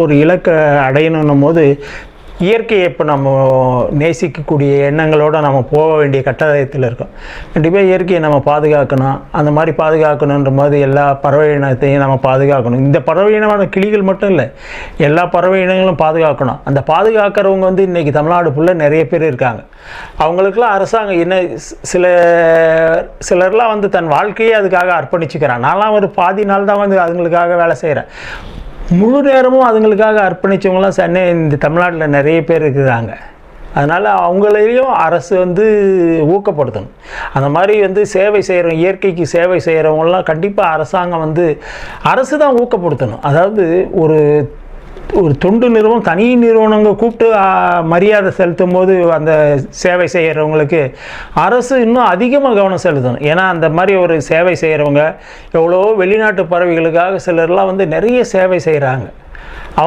ஒரு இலக்கை அடையணுன்னும் போது இயற்கையை இப்போ நம்ம நேசிக்கக்கூடிய எண்ணங்களோடு நம்ம போக வேண்டிய கட்டாயத்தில் இருக்கோம். கண்டிப்பாக இயற்கையை நம்ம பாதுகாக்கணும். அந்த மாதிரி பாதுகாக்கணுன்ற மாதிரி எல்லா பறவை இனத்தையும் நம்ம பாதுகாக்கணும். இந்த பறவை இனமான கிளிகள் மட்டும் இல்லை, எல்லா பறவை இனங்களும் பாதுகாக்கணும். அந்த பாதுகாக்கிறவங்க இன்றைக்கி தமிழ்நாடு ஃபுல்லாக நிறைய பேர் இருக்காங்க. அவங்களுக்கெல்லாம் அரசாங்கம் என்ன சிலர்லாம் தன் வாழ்க்கையே அதுக்காக அர்ப்பணிச்சுக்கிறான். நான்லாம் ஒரு பாதி நாள் தான் அதுங்களுக்காக வேலை செய்கிறேன். முழு நேரமும் அதுங்களுக்காக அர்ப்பணித்தவங்களாம் இந்த தமிழ்நாட்டில் நிறைய பேர் இருக்கிறாங்க. அதனால் அவங்களையும் அரசு ஊக்கப்படுத்தணும். அந்த மாதிரி சேவை செய்கிறவங்க, இயற்கைக்கு சேவை செய்கிறவங்களாம் கண்டிப்பாக அரசாங்கம் அரசு தான் ஊக்கப்படுத்தணும். அதாவது ஒரு தொண்டு நிறுவனம், தனி நிறுவனங்கள் கூப்பிட்டு மரியாதை செலுத்தும் போது அந்த சேவை செய்கிறவங்களுக்கு அரசு இன்னும் அதிகமாக கவனம் செலுத்தணும். ஏன்னா அந்த மாதிரி ஒரு சேவை செய்கிறவங்க எவ்வளோ வெளிநாட்டு பறவைகளுக்காக சிலர்லாம் நிறைய சேவை செய்கிறாங்க.